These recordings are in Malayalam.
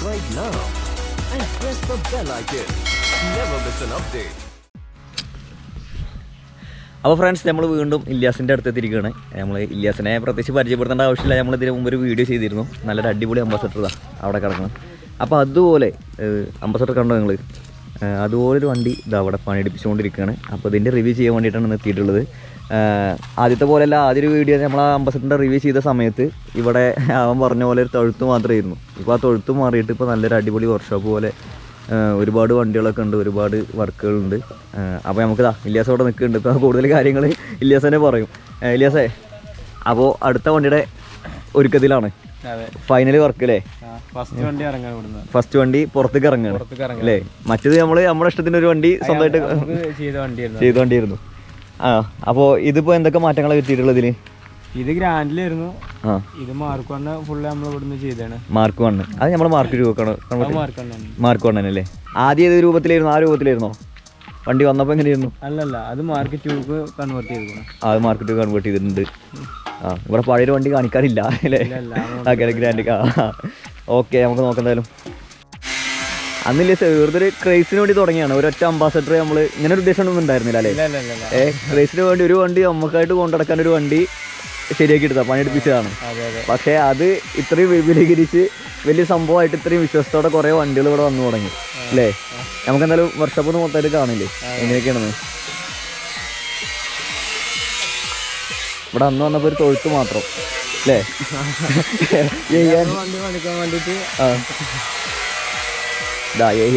subscribe now and press the bell icon. Never miss an update. അപ്പോൾ ഫ്രണ്ട്സ് നമ്മൾ വീണ്ടും ഇല്യാസിൻ്റെ അടുത്തെത്തിയിരിക്കുകയാണ്. നമ്മൾ ഇല്യാസിനെ പ്രത്യേകിച്ച് പരിചയപ്പെടുത്തേണ്ട ആവശ്യമില്ല. നമ്മളിതിന് മുമ്പ് ഒരു വീഡിയോ ചെയ്തിരുന്നു. നല്ലൊരു അടിപൊളി അംബാസഡർ ഇതാ അവിടെ കിടക്കണം. അപ്പോൾ അതുപോലെ അംബാസഡർ കണ്ടോ നിങ്ങൾ? അതുപോലൊരു വണ്ടി ഇതാ അവിടെ പണിയെടുപ്പിച്ചുകൊണ്ടിരിക്കുകയാണ്. അപ്പോൾ ഇതിൻ്റെ റിവ്യൂ ചെയ്യാൻ വേണ്ടിയിട്ടാണ് എത്തിയിട്ടുള്ളത്. ആദ്യത്തെ പോലെയല്ല, ആദ്യൊരു വീഡിയോ നമ്മൾ ആ അംബാസഡറിൻ്റെ റിവ്യൂ ചെയ്ത സമയത്ത് ഇവിടെ അവൻ പറഞ്ഞ പോലെ ഒരു തൊഴുത്ത് മാത്രമായിരുന്നു. ഇപ്പോൾ ആ തൊഴുത്ത് മാറിയിട്ട് ഇപ്പോൾ നല്ലൊരു അടിപൊളി വർക്ക്ഷോപ്പ് പോലെ ഒരുപാട് വണ്ടികളൊക്കെ ഉണ്ട്, ഒരുപാട് വർക്കുകളുണ്ട്. അപ്പോൾ നമുക്ക് ഇല്യാസ് അവിടെ നിൽക്കുന്നുണ്ട്. ഇപ്പോൾ കൂടുതൽ കാര്യങ്ങൾ ഇല്യാസ് തന്നെ പറയും. ഇല്യാസേ, അപ്പോൾ അടുത്ത വണ്ടിയുടെ ഒരുക്കത്തിലാണ്, ഫൈനൽ വർക്ക് അല്ലേ? ഫസ്റ്റ് വണ്ടി പുറത്തേക്ക് ഇറങ്ങുകയാണ് അല്ലേ? മറ്റേത് നമ്മുടെ ഇഷ്ടത്തിൻ്റെ ഒരു വണ്ടി സ്വന്തമായിട്ട് ചെയ്ത വണ്ടിയായിരുന്നു. അപ്പോൾ ഇതിപ്പോൾ എന്തൊക്കെ മാറ്റങ്ങളാണ് കിട്ടിയിട്ടുള്ളത് ഇതിൽ? ഇത് ഗ്രാൻഡിലായിരുന്നു. ഇത് മാർക്ക് 1 ഫുള്ള് നമ്മൾ ഇവിടുന്ന് ചെയ്താണ്. മാർക്ക് 1 അത് നമ്മൾ മാർക്ക് 2 മാർക്ക് 1 അല്ലേ? ആദ്യം ഏത് രൂപത്തിലായിരുന്നു? ആ രൂപത്തിലായിരുന്നോ വണ്ടി വന്നപ്പോൾ? എങ്ങനെയായിരുന്നു? അല്ലല്ല, അത് മാർക്ക് 2 കൺവേർട്ട് ചെയ്തിരുന്നു. അത് മാർക്ക് 2 കൺവേർട്ട് ചെയ്തിട്ടുണ്ട്. ഇവിടെ പഴയൊരു വണ്ടി കാണിക്കാറില്ല അല്ലേ? ഗ്രാൻഡ്. ഓക്കെ, നമുക്ക് നോക്കാം എന്തായാലും. അന്നില്ലേ വെറുതെ ഒരു ക്രേസിന് വേണ്ടി തുടങ്ങിയാണ്. ഒരൊറ്റ അംബാസഡർ നമ്മൾ ഇങ്ങനെ ഒരു ഉദ്ദേശം ഒന്നും ഉണ്ടായിരുന്നില്ല അല്ലേ? ക്രേസിന് വേണ്ടി ഒരു വണ്ടി നമുക്കായിട്ട് കൊണ്ടുനടക്കാൻ ഒരു വണ്ടി ശരിയാക്കി എടുത്താൽ പണിയെടുപ്പിച്ചതാണ്. പക്ഷേ അത് ഇത്രയും വിപുലീകരിച്ച് വലിയ സംഭവമായിട്ട് ഇത്രയും വിശ്വാസത്തോടെ കുറേ വണ്ടികൾ ഇവിടെ വന്നു തുടങ്ങി അല്ലേ? നമുക്ക് എന്തായാലും വർക്ക്ഷോപ്പ് ഒന്ന് മൊത്തമായിട്ട് കാണില്ലേ എങ്ങനെയൊക്കെയാണെന്ന്? ഇവിടെ അന്ന് വന്നപ്പോൾ ഒരു തൊഴുത്ത് മാത്രം അല്ലേ?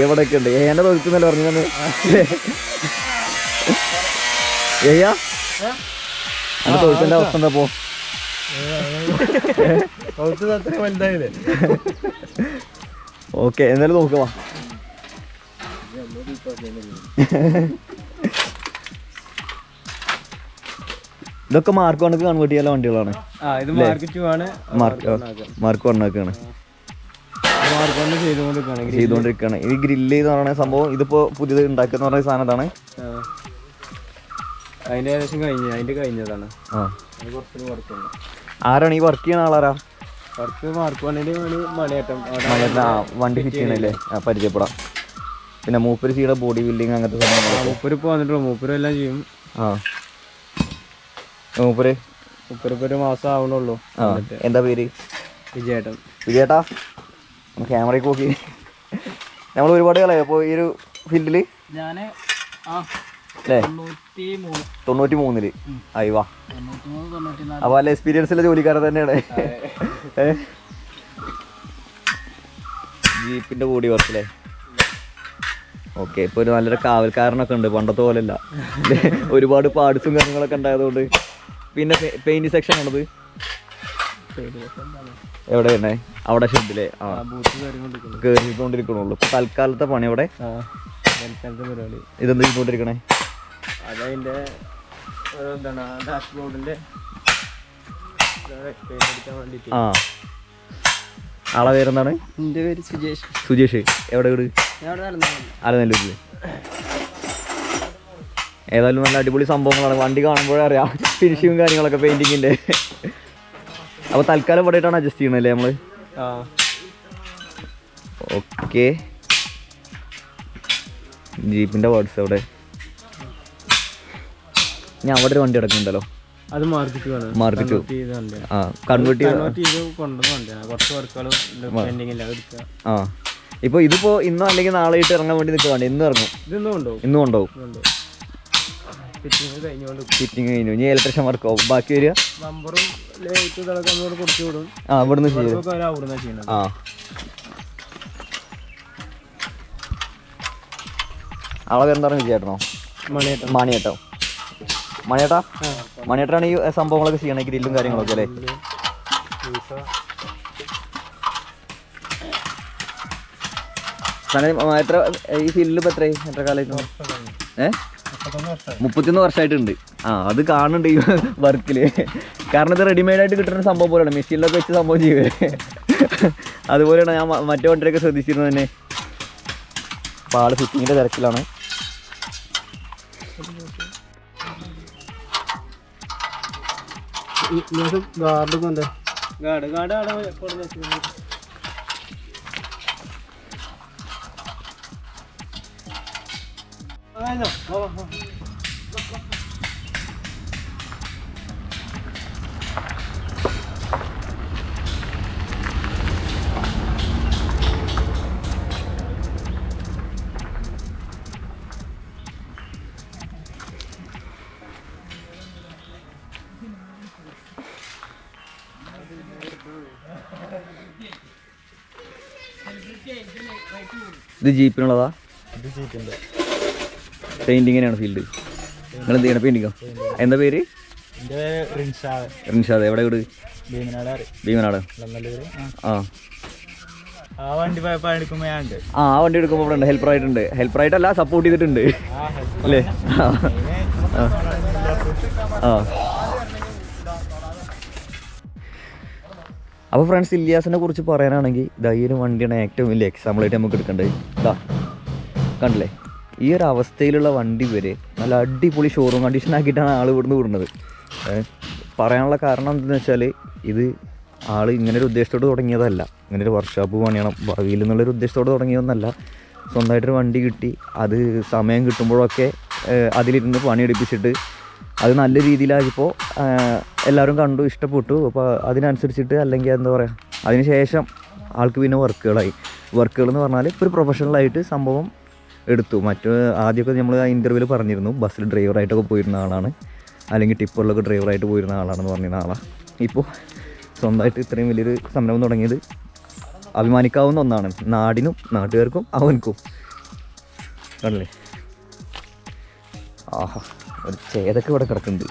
ഇവിടെ ഒക്കെ ഉണ്ട്. ഏന്റെ തൊഴുത്തുന്നല്ലേ പറഞ്ഞു തന്നെ? അന്റെ തൊഴുത്തിന്റെ അവസ്ഥ എന്താ? പോ ഓക്കെ, എന്തായാലും നോക്കുക. ഇതൊക്കെ മാർക്ക് 1 കൺവേർട്ട് ചെയ്യാനുള്ള വണ്ടികളാണ്. മാർക്ക് 1 ഒക്കെയാണ് ചെയ്തുകൊണ്ടിരിക്കുകയാണ്. ഈ ഗ്രില്ല് എന്ന് പറയുന്ന സംഭവം ഇതിപ്പോ പുതിയത് ഉണ്ടാക്കുന്ന പറയുന്ന സാധനം ഇതാണ്. അതിന്റെ ഏകദേശം കഴിഞ്ഞതാണ്. ആരാണ് ഈ വർക്ക് ചെയ്യുന്ന ആളാരാ? വർക്ക് മാർക്ക് 1 മണിയേട്ടം വണ്ടി ഫിറ്റ് ചെയ്യണല്ലേ? പരിചയപ്പെടാം. പിന്നെ മൂപ്പര് ചെയ്ത ബോഡി ബിൽഡിങ് അങ്ങനത്തെ സംഭവങ്ങൾ മൂപ്പര് ഇപ്പോൾ വന്നിട്ടുള്ളൂ. മൂപ്പര് എല്ലാം ചെയ്യും. മൂപ്പര് ഒരു മാസം ആവണുള്ളൂ. എന്താ പേര്? വിജയേട്ടൻ. വിജയേട്ടാ, ക്യാമറയ്ക്ക് നോക്കി. നമ്മൾ ഒരുപാട് കളയോ അപ്പോൾ ഈ ഒരു ഫീൽഡിൽ? ഞാൻ അല്ലേ 93 അയ്യവാ. അപ്പോൾ നല്ല എക്സ്പീരിയൻസുള്ള ജോലിക്കാരൻ തന്നെയാണ്. ജീപ്പിൻ്റെ ബോഡി വർക്കല്ലേ? ഓക്കെ, ഇപ്പോൾ ഒരു നല്ലൊരു കാവൽക്കാരനൊക്കെ ഉണ്ട്, പണ്ടത്തെ പോലെയല്ല. ഒരുപാട് പാർട്സും കാര്യങ്ങളൊക്കെ ഉണ്ടായതുകൊണ്ട്. പിന്നെ പെയിന്റ് സെക്ഷൻ ആണത് എവിടെ തന്നെ? അവിടെ ഷെഡിലെ കയറിക്കൊണ്ടിരിക്കണുള്ളൂ. ഇപ്പൊ തൽക്കാലത്തെ പണി അവിടെ ഇതെന്ത് ചെയ്തോണ്ടിരിക്കണേ? അതതിന്റെ ഡാഷ്ബോർഡിന്റെ ആളെ പേരെന്താണ്? എന്റെ പേര് സുജേഷ്. സുജേഷ്. എവിടെ വീട്? ആലനല്ലൂരില്. ഏതായാലും നല്ല അടിപൊളി സംഭവങ്ങളാണ്. വണ്ടി കാണുമ്പോഴേ അറിയാം ഫിനിഷിങ്ങും കാര്യങ്ങളൊക്കെ, പെയിന്റിങ്ങിന്റെ. അപ്പോൾ തൽക്കാലം ഇവിടെയായിട്ടാണ് അഡ്ജസ്റ്റ് ചെയ്യണല്ലേ നമ്മള്? ഓക്കെ. ജീപ്പിന്റെ വേർഡ്സ് എവിടെ? ഞാൻ അവിടെ ഒരു വണ്ടി കിടക്കുന്നുണ്ടല്ലോ. അത് മാർക്ക് 2 കൺവേർട്ട് ഇപ്പൊ ഇതിപ്പോ ഇന്നോ അല്ലെങ്കിൽ നാളെ ആയിട്ട് ഇറങ്ങാൻ വേണ്ടി നിൽക്കുവാണ്ട്. ഇന്നും ഇറങ്ങും, ഇന്നും ഉണ്ടാവും. ഫിറ്റിങ് കഴിഞ്ഞു. ഇനി ഇലക്ട്രീഷ്യൻ വർക്ക് ആവും. ബാക്കി വരിക ഇവിടുന്ന് ചെയ്യും. ആളെ പേരെന്താണ്? വിജയേട്ടനോ? മണിയേട്ടോ. മണിയേട്ടാണ് ഈ സംഭവങ്ങളൊക്കെ ചെയ്യണേ, ഗ്രില്ലും കാര്യങ്ങളൊക്കെ അല്ലേ? എത്ര ഈ ഫീൽഡിൽ ഇപ്പൊ എത്ര കാലമായിരുന്നു? 31 വർഷമായിട്ടുണ്ട്. അത് കാണുന്നുണ്ട് ഈ വർക്കില്. കാരണം ഇത് റെഡിമെയ്ഡായിട്ട് കിട്ടുന്ന സംഭവം പോലെയാണ്, മെഷീനിലൊക്കെ വെച്ച് സംഭവം ചെയ്യുവേ. അതുപോലെയാണ് ഞാൻ മറ്റേ വണ്ടിയൊക്കെ ശ്രദ്ധിച്ചിരുന്നത് തന്നെ. അപ്പോൾ ആള് ഫിറ്റിങ്ങിന്റെ തിരക്കിലാണ്. ഇത് ജീപ്പിനുള്ളതാ? പെയിന്റിങ്ങിനാണ് ഫീൽഡ്. നിങ്ങൾ എന്ത് ചെയ്യണം? പെയിന്റിങ്ങോ? എന്താ പേര്? റിൻഷാദ്. എവിടെ വീട്? ഭീമനാട്. ആ ആ വണ്ടി എടുക്കുമ്പോൾ ഇവിടെ ഉണ്ട്, ഹെൽപ്പറായിട്ടുണ്ട്. ഹെൽപ്പറായിട്ടല്ല, സപ്പോർട്ട് ചെയ്തിട്ടുണ്ട് അല്ലേ? ആ അപ്പോൾ ഫ്രണ്ട്സ്, ഇല്യാസിനെ കുറിച്ച് പറയാനാണെങ്കിൽ ഇതാ ഈ ഒരു വണ്ടിയാണ് ഏറ്റവും വലിയ എക്സാമ്പിളായിട്ട് നമുക്ക് എടുക്കേണ്ടത്. ഇതാ കണ്ടില്ലേ, ഈ ഒരു അവസ്ഥയിലുള്ള വണ്ടി വരെ നല്ല അടിപൊളി ഷോറൂം കണ്ടീഷൻ ആക്കിയിട്ടാണ് ആൾ ഇവിടുന്ന് വിടുന്നത്. പറയാനുള്ള കാരണം എന്താണെന്ന് വെച്ചാൽ, ഇത് ആൾ ഇങ്ങനൊരു ഉദ്ദേശത്തോട് തുടങ്ങിയതല്ല, ഇങ്ങനൊരു വർക്ക്ഷോപ്പ് പണിയണം ഭാവിയിൽ എന്നുള്ളൊരു ഉദ്ദേശത്തോട് തുടങ്ങിയതൊന്നല്ല. സ്വന്തമായിട്ടൊരു വണ്ടി കിട്ടി, അത് സമയം കിട്ടുമ്പോഴൊക്കെ അതിലിരുന്ന് പണിയെടുപ്പിച്ചിട്ട് അത് നല്ല രീതിയിലാക്കിയപ്പോൾ എല്ലാവരും കണ്ടു, ഇഷ്ടപ്പെട്ടു. അപ്പോൾ അതിനനുസരിച്ചിട്ട്, അല്ലെങ്കിൽ എന്താ പറയുക, അതിന് ശേഷം ആൾക്ക് പിന്നെ വർക്കുകൾ എന്ന് പറഞ്ഞാൽ ഇപ്പോൾ ഒരു പ്രൊഫഷണലായിട്ട് സംഭവം എടുത്തു. ആദ്യമൊക്കെ നമ്മൾ ആ ഇൻ്റർവ്യൂവിൽ പറഞ്ഞിരുന്നു, ബസ്സിൽ ഡ്രൈവറായിട്ടൊക്കെ പോയിരുന്ന ആളാണ്, അല്ലെങ്കിൽ ടിപ്പറിലൊക്കെ ഡ്രൈവറായിട്ട് പോയിരുന്ന ആളാണെന്ന് പറഞ്ഞിരുന്ന ആളാണ്. ഇപ്പോൾ സ്വന്തമായിട്ട് ഇത്രയും വലിയൊരു സംരംഭം തുടങ്ങിയത് അഭിമാനിക്കാവുന്ന ഒന്നാണ്, നാടിനും നാട്ടുകാർക്കും അവൻക്കും. കണ്ടില്ലേ, ആഹാ, ഒരു ചേതൊക്കെ ഇവിടെ കിടക്കുന്നുണ്ട്.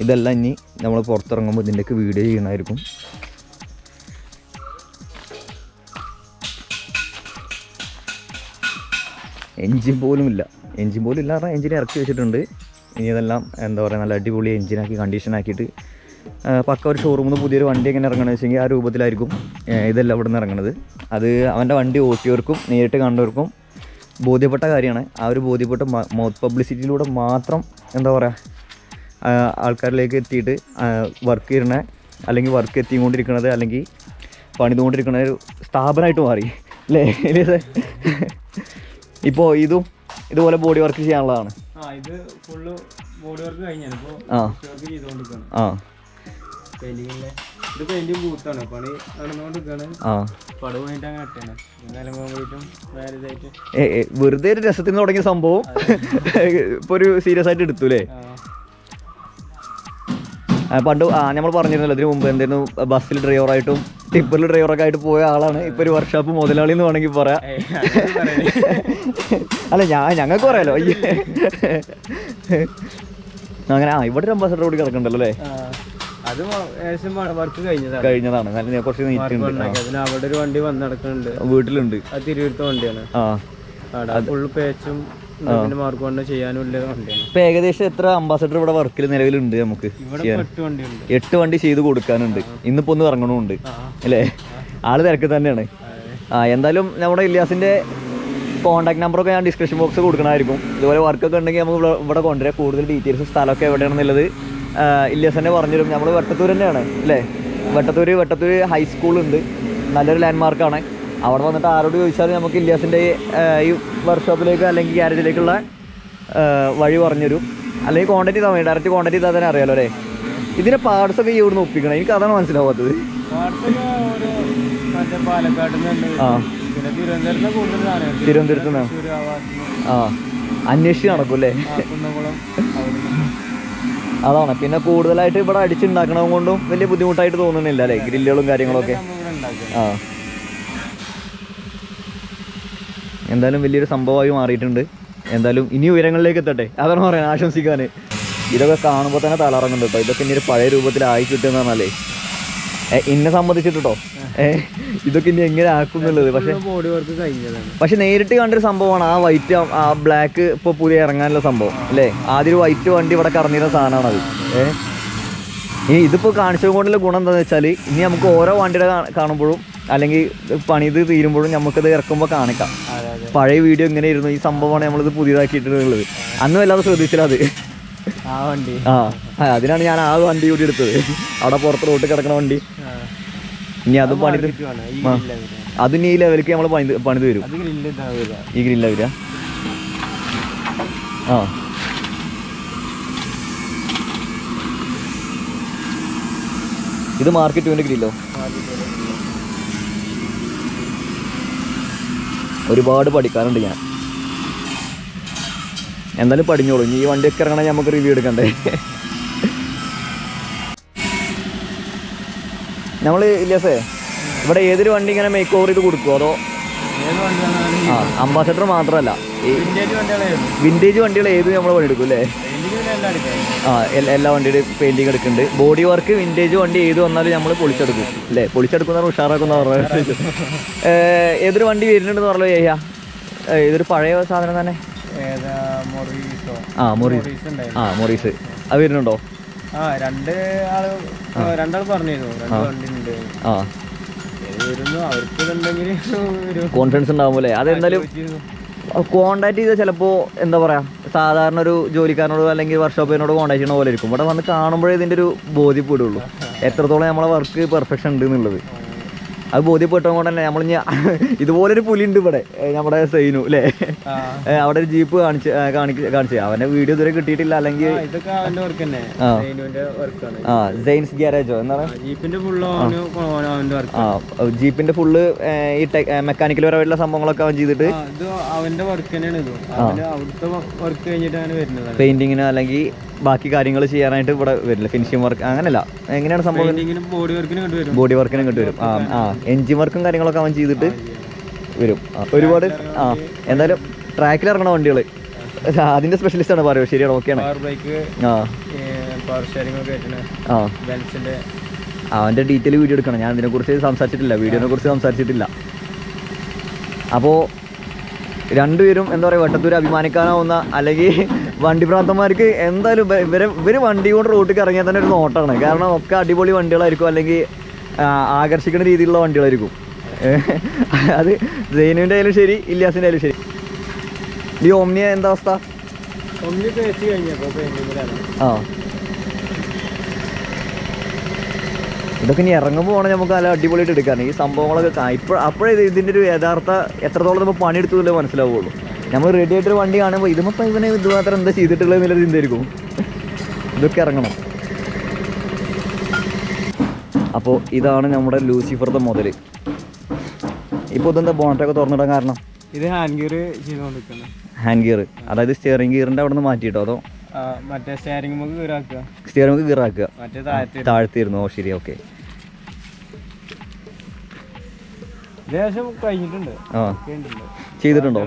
ഇതെല്ലാം ഇനി നമ്മൾ പുറത്തിറങ്ങുമ്പോൾ ഇതിൻ്റെയൊക്കെ വീഡിയോ ചെയ്യണമായിരിക്കും. എൻജിൻ പോലും ഇല്ല പറഞ്ഞാൽ എൻജിൻ ഇറക്കി വെച്ചിട്ടുണ്ട്. ഇനി ഇതെല്ലാം എന്താ പറയുക, നല്ല അടിപൊളി എൻജിനാക്കി കണ്ടീഷനാക്കിയിട്ട് പക്ക ഒരു ഷോറൂമിൽ നിന്ന് പുതിയൊരു വണ്ടി എങ്ങനെ ഇറങ്ങണമെന്ന് വെച്ചെങ്കിൽ ആ രൂപത്തിലായിരിക്കും ഇതെല്ലാം ഇവിടെ നിന്ന് ഇറങ്ങുന്നത്. അത് അവൻ്റെ വണ്ടി ഓട്ടിയവർക്കും നേരിട്ട് കണ്ടവർക്കും ബോധ്യപ്പെട്ട കാര്യമാണ്. ആ ഒരു ബോധ്യപ്പെട്ട മൗത്ത് പബ്ലിസിറ്റിയിലൂടെ മാത്രം എന്താ പറയുക, ആൾക്കാരിലേക്ക് എത്തിയിട്ട് വർക്ക് ചെയ്യുന്ന, അല്ലെങ്കിൽ വർക്ക് എത്തിക്കൊണ്ടിരിക്കുന്നത്, അല്ലെങ്കിൽ പണിതുകൊണ്ടിരിക്കുന്ന ഒരു സ്ഥാപനമായിട്ട് മാറി അല്ലേ? ഇപ്പോൾ ഇതുപോലെ ബോഡി വർക്ക് ചെയ്യാനുള്ളതാണ്. ഇത് ഫുള്ള് ബോഡി വർക്ക് കഴിഞ്ഞാണ്. ഇത് പെയിന്റിംഗ് ബൂത്താണ്, പണി നടന്നുകൊണ്ടിരിക്കുകയാണ്. വെറുതെ ഒരു രസത്തിന് തുടങ്ങിയ സംഭവം ഇപ്പൊ ഒരു സീരിയസ് ആയിട്ട് എടുത്തു അല്ലേ? പണ്ട് നമ്മൾ പറഞ്ഞിരുന്നല്ലോ ഇതിന് മുമ്പ്, എന്തായിരുന്നു, ബസ്സിൽ ഡ്രൈവറായിട്ടും ടിപ്പറിൽ ഡ്രൈവറൊക്കെ ആയിട്ട് പോയ ആളാണ്. ഇപ്പൊ ഒരു വർക്ക്ഷോപ്പ് മുതലാളി എന്ന് വേണമെങ്കിൽ പറയാം. അല്ല, ഞങ്ങൾക്ക് പറയാലോ. അങ്ങനെ ഇവിടെ ഒരു അംബാസഡർ കൂടി കിടക്കണ്ടല്ലോ അല്ലേ? അത് വർക്ക് കഴിഞ്ഞതാണ്. നല്ല കുറച്ച് അവിടെ ഒരു വണ്ടി വന്ന് നടക്കുന്നുണ്ട്, വീട്ടിലുണ്ട്. അത് തിരുവനന്തപുരത്തെ വണ്ടിയാണ്. ഫുള്ള് പേച്ചും മാർക്ക് കൊണ്ട് ചെയ്യാനുള്ള വണ്ടിയാണ്. ഇപ്പൊ ഏകദേശം എത്ര അംബാസഡർ ഇവിടെ വർക്കിൽ നിലവിലുണ്ട്? നമുക്ക് 8 വണ്ടി ചെയ്ത് കൊടുക്കാനുണ്ട്. ഇന്നിപ്പോ ഒന്ന് ഇറങ്ങണമുണ്ട് അല്ലേ? ആള് തിരക്ക് തന്നെയാണ്. എന്തായാലും നമ്മുടെ ഇല്യാസിന്റെ കോൺടാക്ട് നമ്പറൊക്കെ ഞാൻ ഡിസ്ക്രിപ്ഷൻ ബോക്സ് കൊടുക്കണമായിരിക്കും. ഇതുപോലെ വർക്കൊക്കെ ഉണ്ടെങ്കിൽ നമുക്ക് ഇവിടെ കൊണ്ടുവരാം. കൂടുതൽ ഡീറ്റെയിൽസ് സ്ഥലമൊക്കെ എവിടെയാണെന്നുള്ളത് ഇല്യാസ് തന്നെ പറഞ്ഞുതരും. നമ്മൾ വെട്ടത്തൂർ തന്നെയാണ് അല്ലേ? വെട്ടത്തൂർ ഹൈസ്കൂളുണ്ട്, നല്ലൊരു ലാൻഡ്മാർക്കാണ്. അവിടെ വന്നിട്ട് ആരോട് ചോദിച്ചാലും നമുക്ക് ഇല്യാസിൻ്റെ ഈ വർക്ക്ഷോപ്പിലേക്ക് അല്ലെങ്കിൽ ഗ്യാരേജിലേക്കുള്ള വഴി പറഞ്ഞുതരും. അല്ലെങ്കിൽ കോൺടാക്ട് ചെയ്താൽ മതി, ഡയറക്റ്റ് കോൺടാക്ട് ചെയ്താൽ തന്നെ അറിയാലോ അല്ലേ? ഇതിൻ്റെ പാർട്സൊക്കെ ഈ ഇവിടുന്ന് ഒപ്പിക്കണം. എനിക്ക് അതാണ് മനസ്സിലാവാത്തത്. തിരുവനന്തപുരത്ത് നിന്നാണ്. അന്വേഷിച്ച് നടക്കും അല്ലേ? അതാണ്. പിന്നെ കൂടുതലായിട്ട് ഇവിടെ അടിച്ചുണ്ടാക്കണത് കൊണ്ടും വലിയ ബുദ്ധിമുട്ടായിട്ട് തോന്നുന്നില്ല അല്ലേ? ഗ്രില്ലുകളും കാര്യങ്ങളൊക്കെ. എന്തായാലും വലിയൊരു സംഭവമായി മാറിയിട്ടുണ്ട്. എന്തായാലും ഇനി ഉയരങ്ങളിലേക്ക് എത്തട്ടെ, അതാണ് പറയാൻ ആശംസിക്കാൻ. ഇതൊക്കെ കാണുമ്പോൾ തന്നെ തലറങ്ങുന്നുണ്ട് കേട്ടോ. ഇതൊക്കെ ഇനി ഒരു പഴയ രൂപത്തിലായി കിട്ടുമെന്ന് പറഞ്ഞാലേ എന്നെ സംബന്ധിച്ചിട്ടോ ഇതൊക്കെ ഇനി എങ്ങനെ ആക്കുന്നുള്ളത്. പക്ഷെ നേരിട്ട് കണ്ടൊരു സംഭവമാണ് ആ വൈറ്റ്, ആ ബ്ലാക്ക് ഇപ്പോൾ പുതിയ ഇറങ്ങാനുള്ള സംഭവം അല്ലേ? ആദ്യം ഒരു വൈറ്റ് വണ്ടി ഇവിടെ കറങ്ങിയിരുന്ന സാധനമാണത്. ഇതിപ്പോൾ കാണിച്ചത് കൊണ്ടുള്ള ഗുണം എന്താണെന്ന് വെച്ചാൽ, ഇനി നമുക്ക് ഓരോ വണ്ടിയുടെ കാണുമ്പോഴും അല്ലെങ്കിൽ പണിത് തീരുമ്പോഴും നമുക്കത് ഇറക്കുമ്പോൾ കാണിക്കാം. പഴയ വീഡിയോ ഇങ്ങനെയായിരുന്നു, ഈ സംഭവമാണ് നമ്മളിത് പുതിയതാക്കിയിട്ടുള്ളത്. അന്ന് വല്ലാതെ ശ്രദ്ധിച്ചില്ല അത്. അതിനാണ് ഞാൻ ആ വണ്ടി കൂടി എടുത്തത്. അവിടെ പുറത്ത് റോട്ടിൽ കിടക്കുന്ന വണ്ടി. ഇനി അതും പണിത് അതും ഈ ലെവലിലേക്ക് നമ്മൾ പണിത് വരും. ഈ ഗ്രില്ല വരിക. ആ ഇത് മാർക്കറ്റ് വേണ്ടി ഗ്രില്ലോ. ഒരുപാട് പഠിക്കാനുണ്ട് ഞാൻ. എന്തായാലും പഠിഞ്ഞോളൂ. ഇനി ഈ വണ്ടിയൊക്കെ ഇറങ്ങണേ നമുക്ക് റിവ്യൂ എടുക്കണ്ടേ. നമ്മൾ ഇല്യാസേ ഇവിടെ ഏതൊരു വണ്ടി ഇങ്ങനെ മേക്ക് ഓവർ ചെയ്ത് കൊടുക്കുമോ അതോ? ആ അംബാസഡർ മാത്രമല്ല വിൻറ്റേജ് വണ്ടികൾ ഏത് നമ്മൾ പണിയെടുക്കും അല്ലേ? ആ എല്ലാ വണ്ടിയുടെയും പെയിൻറ്റിങ് എടുക്കുന്നുണ്ട്. ബോഡി വർക്ക് വിൻറ്റേജ് വണ്ടി ഏത് വന്നാലും നമ്മൾ പൊളിച്ചെടുക്കും അല്ലേ? പൊളിച്ചെടുക്കുന്ന ഉഷാറാക്കുന്ന പറഞ്ഞു. ഏതൊരു വണ്ടി വരുന്നുണ്ടെന്ന് പറഞ്ഞല്ലോ ചെയ്യാ? ഇതൊരു പഴയ സാധനം തന്നെ. ആ മൊറീസ് അത് വരുന്നുണ്ടോ? രണ്ടാൾ പറഞ്ഞിരുന്നു കോൺഫിഡൻസ് ഉണ്ടാവുമല്ലേ? അതെന്തായാലും കോണ്ടാക്ട് ചെയ്താൽ ചിലപ്പോൾ എന്താ പറയുക, സാധാരണ ഒരു ജോലിക്കാരനോട് അല്ലെങ്കിൽ വർക്ക്ഷോപ്പിനോട് കോണ്ടാക്ട് ചെയ്യുന്ന പോലെ ഇരിക്കും. ഇവിടെ വന്ന് കാണുമ്പോഴേ ഇതിൻ്റെ ഒരു ബോധ്യപ്പെടുള്ളൂ എത്രത്തോളം നമ്മളെ വർക്ക് പെർഫെക്ഷൻ ഉണ്ട് എന്നുള്ളത്. അത് ബോധ്യപ്പെട്ടത് കൊണ്ട് തന്നെ നമ്മൾ ഇതുപോലൊരു പുലി ഉണ്ട് ഇവിടെ നമ്മുടെ സൈനു അല്ലേ? അവിടെ ഒരു ജീപ്പ് കാണിച്ചു. അവന്റെ വീഡിയോ ഇതുവരെ കിട്ടിയിട്ടില്ല. അല്ലെങ്കിൽ സൈൻസ് ഗ്യാരേജോ എന്താണ് ജീപ്പിന്റെ ഫുള്ള് ഈ മെക്കാനിക്കൽ പരമായിട്ടുള്ള സംഭവങ്ങളൊക്കെ അവൻ ചെയ്തിട്ട് പെയിന്റിങ്ങിന് അല്ലെങ്കിൽ ബാക്കി കാര്യങ്ങൾ ചെയ്യാനായിട്ട് ഇവിടെ വരില്ല. ഫിനിഷിംഗ് വർക്ക് അങ്ങനെയല്ല. എങ്ങനെയാണ് സംഭവം? ബോഡി വർക്കിനും ഇങ്ങോട്ട് വരും. ആ എൻജിൻ വർക്കും കാര്യങ്ങളൊക്കെ അവൻ ചെയ്തിട്ട് വരും. ഒരുപാട് എന്തായാലും ട്രാക്കിൽ ഇറങ്ങണ വണ്ടികൾ അതിന്റെ സ്പെഷ്യലിസ്റ്റ് ആണ് പറയുക. ശരിയാണ്, ഓക്കെയാണ്. അവന്റെ ഡീറ്റെയിൽ വീഡിയോ എടുക്കണം. ഞാൻ ഇതിനെക്കുറിച്ച് സംസാരിച്ചിട്ടില്ല, വീഡിയോനെ കുറിച്ച് സംസാരിച്ചിട്ടില്ല. അപ്പോൾ രണ്ടുപേരും എന്താ പറയുക, വെട്ടത്തൂർ അഭിമാനിക്കാനാവുന്ന അല്ലെങ്കിൽ വണ്ടി പ്രാന്തന്മാർക്ക് എന്തായാലും ഇവർ വണ്ടി കൊണ്ട് റോട്ടിൽ ഇറങ്ങിയാൽ തന്നെ ഒരു നോട്ടാണ്. കാരണം ഒക്കെ അടിപൊളി വണ്ടികളായിരിക്കും, അല്ലെങ്കിൽ ആകർഷിക്കുന്ന രീതിയിലുള്ള വണ്ടികളായിരിക്കും. അത് സൈനുവിൻ്റെ ആയാലും ശരി, ഇല്യാസിൻ്റെ ആയാലും ശരി. ഈ ഓമ്നിയ എന്താ അവസ്ഥ? ആ ഇതൊക്കെ ഇനി ഇറങ്ങുമ്പോൾ വേണം നമുക്ക് നല്ല അടിപൊളിയായിട്ട് എടുക്കാൻ ഈ സംഭവങ്ങളൊക്കെ. അപ്പോഴേ ഇതിൻ്റെ ഒരു യഥാർത്ഥ എത്രത്തോളം നമ്മൾ പണിയെടുത്തതല്ലേ മനസ്സിലാവുള്ളൂ. നമ്മൾ റെഡി ആയിട്ടൊരു വണ്ടി കാണുമ്പോൾ ഇതിപ്പോൾ ഇവനെ ഇതുമാത്രം എന്താ ചെയ്തിട്ടുള്ളത് എന്നുള്ളൊരു ചിന്തയായിരിക്കും. ഇതൊക്കെ ഇറങ്ങണം. അപ്പോൾ ഇതാണ് നമ്മുടെ ലൂസിഫറുടെ മുതൽ. ഇപ്പോൾ ഇതെന്താ ബോണറ്റൊക്കെ തുറന്നിടാൻ കാരണം? ഇത് ഹാൻഡ് ഗിയർ ചെയ്തുകൊണ്ടിരിക്കുന്നത്. ഹാൻഡ് ഗിയർ അതായത് സ്റ്റിയറിംഗ് ഗിയറിൻ്റെ അവിടെ നിന്ന് മാറ്റിയിട്ടോ അതോ? മറ്റേ സ്റ്റിയറിംഗ് ഗിയറാക്കുക താഴ്ത്തിയിരുന്നു. ഓ ശരി, ഓക്കെ. കഴിഞ്ഞിട്ടുണ്ട്. ചെയ്തിട്ടുണ്ടോ?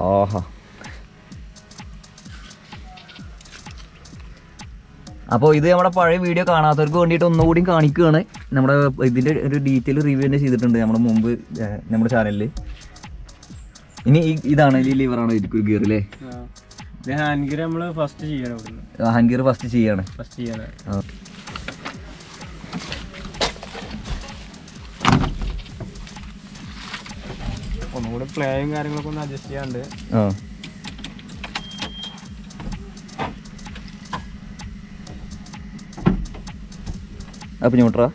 ഓഹോ. അപ്പോൾ ഇത് നമ്മുടെ പഴയ വീഡിയോ കാണാത്തവർക്ക് വേണ്ടിയിട്ട് ഒന്നുകൂടി കാണിക്കുകയാണ്. നമ്മുടെ ഇതിൻ്റെ ഒരു ഡീറ്റെയിൽ റിവ്യൂ തന്നെ ചെയ്തിട്ടുണ്ട് നമ്മുടെ മുമ്പ് നമ്മുടെ ചാനലിൽ. ഇനി ഇതാണ് ഈ ലിവറാണ് ഒരു ഗിയർ അല്ലേ? ഹാൻഡ് ഗിയർ നമ്മൾ ഫസ്റ്റ് ചെയ്യണം. ഹാൻഡ് ഗിയർ ഫസ്റ്റ് ചെയ്യാണ്. ഒന്നുകൂടെ പ്ലേയും കാര്യങ്ങളൊക്കെ ഒന്ന് അഡ്ജസ്റ്റ് ചെയ്യാണ്ട്. അപ്പം ന്യൂട്രാ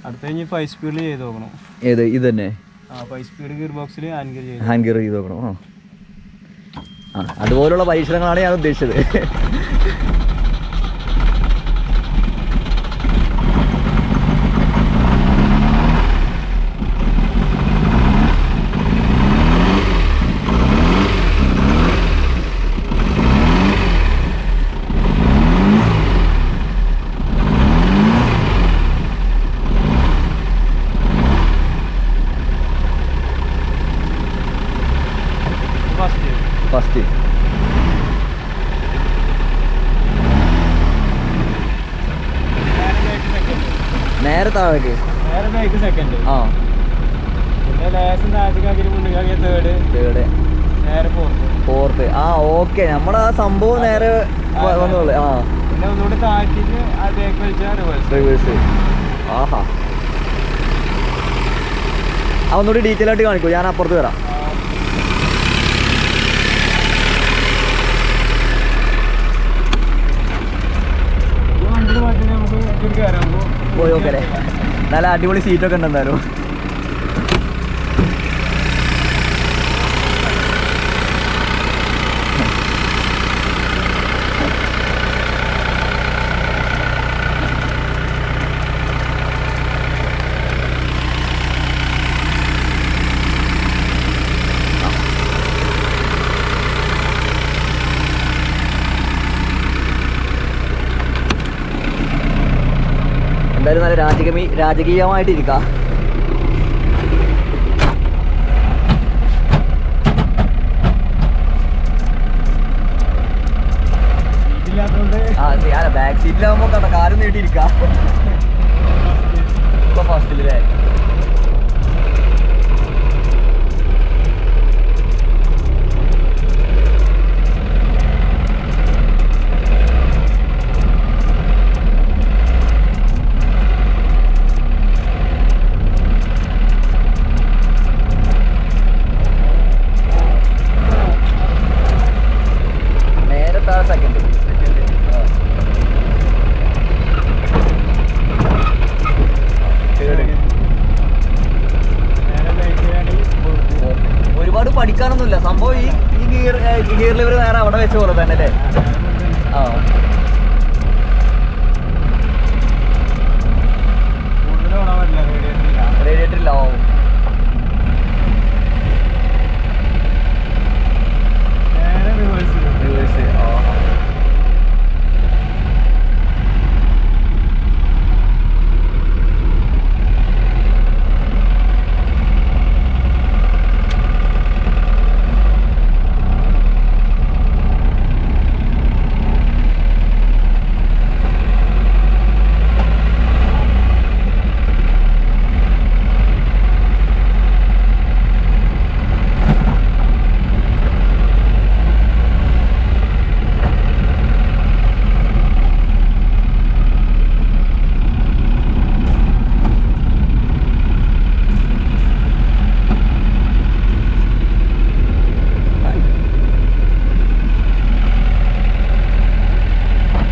അടുത്ത കഴിഞ്ഞ് 5 സ്പീഡിൽ ചെയ്ത് നോക്കണം. ഏത് ഇത് തന്നെ? 5 സ്പീഡ് ഗിയർ ബോക്സിൽ ഹാൻഡ് ഗിയർ ചെയ്ത് നോക്കണം. അതുപോലുള്ള പരീക്ഷണങ്ങളാണ് ഞാൻ ഉദ്ദേശിച്ചത്. ഫസ്റ്റ് നേരെ താഴേക്ക് സെക്കൻഡ്. പിന്നെ ലേശം താഴത്തേക്ക് മുന്നിൽ തേർഡ് നേരെ ഫോർത്ത്. ആ ഓക്കെ, നമ്മുടെ ആ സംഭവം നേരെ വന്നോളൂ. പിന്നെ ഒന്നുകൂടി താഴ്ത്തിട്ട് അതേക്ക് വെച്ചാൽ റിവേഴ്സ്. ആഹാ, അതൊന്നുകൂടി ഡീറ്റെയിൽ ആയിട്ട് കാണിക്കൂ, ഞാൻ അപ്പുറത്ത് വരാം. പോയി നോക്കല്ലേ, നല്ല അടിപൊളി സീറ്റൊക്കെ ഉണ്ട് എന്തായാലും. എന്തായാലും നല്ല രാജകീയമായിട്ടിരിക്കാം. ബാക്ക് സീറ്റിലാകുമ്പോ കാലും നീട്ടിയിരിക്കാം. ഇപ്പൊ ഫസ്റ്റിലേ ഒരുപാട് പഠിക്കാനൊന്നുമില്ല സംഭവം. ഈ ഗിയർ ലിവർ നേരെ അവിടെ വെച്ച പോലെ തന്നെ അല്ലേ? ആ, റേഡിയേറ്ററില്ല. ഓ, റിവേഴ്സ്. ആ,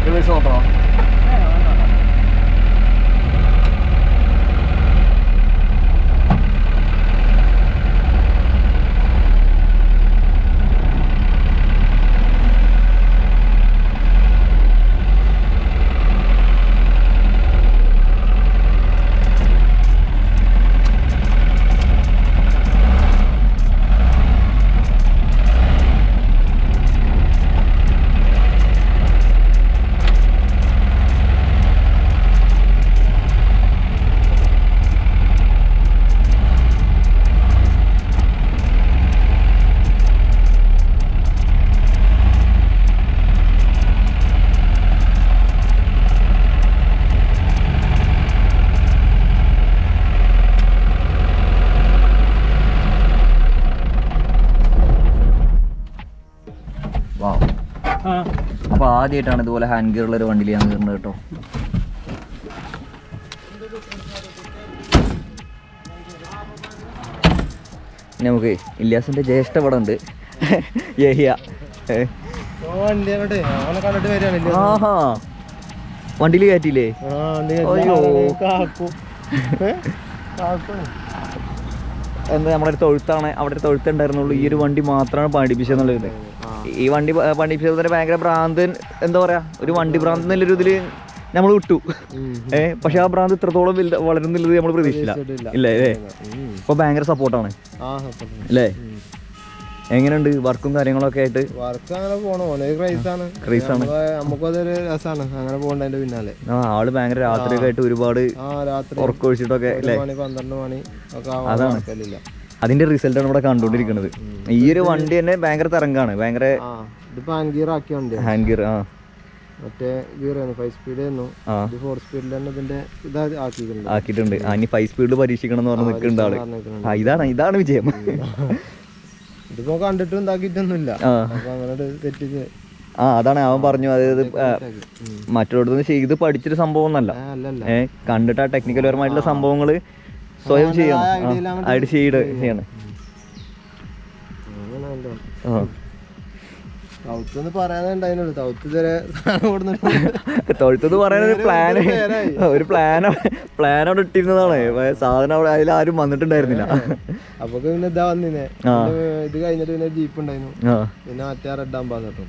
റിവേഴ്സ് നോക്കണോ? അപ്പൊ ആദ്യമായിട്ടാണ് ഇതുപോലെ ഹാൻഡ് ഗിയറുള്ള ഒരു വണ്ടിയിൽ ഞാൻ കയറുന്നത് കേട്ടോ. നമുക്ക് ഇല്യാസിന്റെ ജ്യേഷ്ഠ ഇവിടെ ഉണ്ട്, യഹിയ. ആഹാ, വണ്ടിയിൽ കയറ്റിയില്ലേ? അയ്യോ, എന്താ നമ്മുടെ ഒരു തൊഴുത്താണ്, അവിടെ ഒരു തൊഴുത്തുണ്ടായിരുന്നുള്ളൂ. ഈ ഒരു വണ്ടി മാത്രമാണ് പഠിപ്പിച്ചെന്നുള്ളത്. ഈ വണ്ടി പഠിപ്പിച്ചതിന് ഭയങ്കര ഭ്രാന്തൻ, എന്താ പറയാ, ഒരു വണ്ടി ഭ്രാന്ത് എന്നുള്ളൊരു ഇതില് നമ്മൾ വിട്ടു. പക്ഷെ ആ ഭ്രാന്ത് ഇത്രത്തോളം വളരുന്നുള്ളത് നമ്മൾ പ്രതീക്ഷിച്ചില്ല. ഇല്ലേ? ഇപ്പൊ ഭയങ്കര സപ്പോർട്ടാണ് അല്ലേ? എങ്ങനെയുണ്ട് വർക്കും കാര്യങ്ങളൊക്കെ ആയിട്ട്? വർക്ക് അങ്ങനെ പോണോ, ക്രൈസാണ്. നമുക്കതൊരു രസമാണ് അങ്ങനെ പോകണ്ടതിന്റെ പിന്നാലെ. ആള് ഭയങ്കര രാത്രിയൊക്കെ ആയിട്ട് ഒരുപാട് ഉറക്കൊഴിച്ചിട്ടൊക്കെ അല്ലേ? 12 മണി ഒക്കെ. അതാണ് അതിന്റെ റിസൾട്ടാണ് ഇവിടെ കണ്ടുകൊണ്ടിരിക്കുന്നത്. ഈ ഒരു വണ്ടി തന്നെ ഭയങ്കര തരംഗാണ്, ഭയങ്കര ഹാൻഡ് ഗിയർ ആക്കിയ വണ്ടി. ഹാൻഡ് ഗിയർ, ആ, മറ്റേ ഗിയർ 5 സ്പീഡ് ആയിരുന്നു. 4 സ്പീഡിൽ തന്നെ ഇതിന്റെ ആക്കിയിട്ടുണ്ട്. ഇനി 5 സ്പീഡിൽ പരീക്ഷിക്കണം എന്ന് പറഞ്ഞ് നിൽക്കുന്നുണ്ട് ആള്. ഇതാണ് വിജയം. ഇതിപ്പോ കണ്ടിട്ടും ഇതാക്കിയിട്ടൊന്നുമില്ല. അങ്ങനെ തെറ്റിച്ച് ആ അതാണ് അവൻ പറഞ്ഞു, അതായത് മറ്റുള്ളവർക്ക് ചെയ്ത് പഠിച്ചൊരു സംഭവം ഒന്നല്ല, കണ്ടിട്ട് ആ ടെക്നിക്കൽ പരമായിട്ടുള്ള സംഭവങ്ങൾ സ്വയം ചെയ്യണം, ആയിട്ട് ചെയ്യണം. തൊഴുത്തെന്ന് പറയാനുണ്ടായിരുന്നു, തൊഴുത്തെന്ന് പറയാനൊരു പ്ലാൻ അവിടെ ഇട്ടിരുന്നതാണ്. സാധനം അവിടെ അതിലാരും വന്നിട്ടുണ്ടായിരുന്നില്ല. അപ്പൊ പിന്നെ ഇതാ വന്നിനെ, ഇത് കഴിഞ്ഞിട്ട് പിന്നെ ജീപ്പ് ഉണ്ടായിരുന്നു, പിന്നെ മറ്റേ റെഡ് ആകുമ്പോ കേട്ടോ.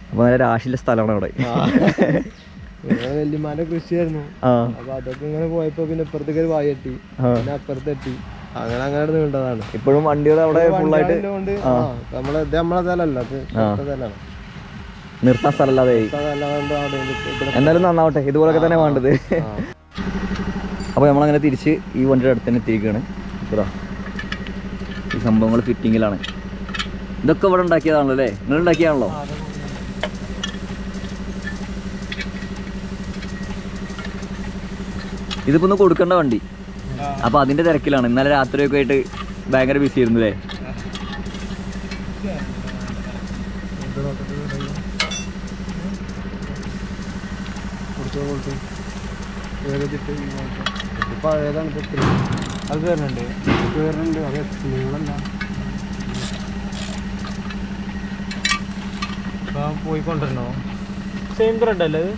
അപ്പൊ നല്ല രാശിയിലെ സ്ഥലമാണ് അവിടെ. വല്യമാന്റെ കൃഷിയായിരുന്നു. അപ്പൊ അതൊക്കെ ഇങ്ങനെ പോയപ്പോ പിന്നെ ഇപ്പുറത്തേക്ക് ഒരു വായി എത്തി, പിന്നെ അപ്പുറത്തെത്തി, അങ്ങനെ അങ്ങനെ നീണ്ടതാണ്. ഇപ്പോഴും വണ്ടികൾ അവിടെ ഫുള്ളായിട്ട് നമ്മളെ സ്ഥലമല്ല, സ്ഥലമാണ്, നിർത്താൻ സ്ഥലമല്ലാതെ. എന്തായാലും നന്നാവട്ടെ, ഇതുപോലൊക്കെ തന്നെ വേണ്ടത്. അപ്പോൾ നമ്മളങ്ങനെ തിരിച്ച് ഈ വണ്ടിയുടെ അടുത്ത് തന്നെ എത്തിയിരിക്കുകയാണ്. ഇതാ ഈ സംഭവങ്ങൾ ഫിറ്റിങ്ങിലാണ്. ഇതൊക്കെ ഇവിടെ ഉണ്ടാക്കിയതാണല്ലോ അല്ലേ? നിങ്ങൾ ഉണ്ടാക്കിയതാണല്ലോ? ഇതിപ്പോ ഒന്ന് കൊടുക്കേണ്ട വണ്ടി, അപ്പൊ അതിന്റെ തിരക്കിലാണ്. ഇന്നലെ രാത്രിയൊക്കെ ആയിട്ട് ഭയങ്കര ബിസി ആയിരുന്നു അല്ലേ? പഴയതാണ്, അത് വരുന്നുണ്ട് അത് നിങ്ങളല്ല പോയിക്കൊണ്ടിരുന്നോ? സെയിം ത്രെഡ് അല്ലേ അത്?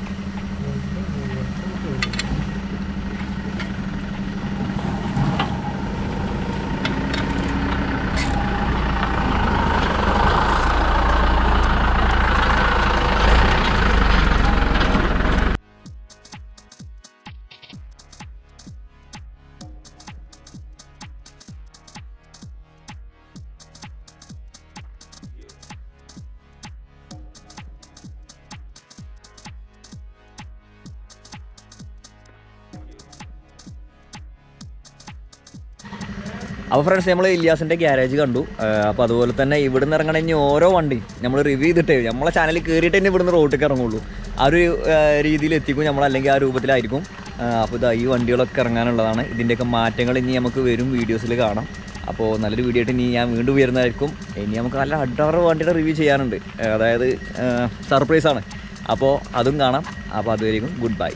അപ്പോൾ ഫ്രണ്ട്സ്, നമ്മൾ ഇല്യാസിൻ്റെ ഗ്യാരേജ് കണ്ടു. അപ്പോൾ അതുപോലെ തന്നെ ഇവിടുന്ന് ഇറങ്ങണ ഇനി ഓരോ വണ്ടി നമ്മൾ റിവ്യൂ ചെയ്തിട്ടേ നമ്മളെ ചാനലിൽ കയറിയിട്ട് തന്നെ ഇവിടുന്ന് റോട്ടിലേക്ക് ഇറങ്ങുള്ളൂ. ആ ഒരു രീതിയിൽ എത്തിക്കും നമ്മൾ, അല്ലെങ്കിൽ ആ രൂപത്തിലായിരിക്കും. അപ്പോൾ ഇതാ ഈ വണ്ടികളൊക്കെ ഇറങ്ങാനുള്ളതാണ്. ഇതിൻ്റെയൊക്കെ മാറ്റങ്ങൾ ഇനി നമുക്ക് വരും വീഡിയോസിൽ കാണാം. അപ്പോൾ നല്ലൊരു വീഡിയോ ആയിട്ട് ഇനി ഞാൻ വീണ്ടും വരുന്നതായിരിക്കും. ഇനി നമുക്ക് നല്ല അഡാറ് വണ്ടിയുടെ റിവ്യൂ ചെയ്യാനുണ്ട്, അതായത് സർപ്രൈസാണ്. അപ്പോൾ അതും കാണാം. അപ്പോൾ അതുവരെയും ഗുഡ് ബൈ.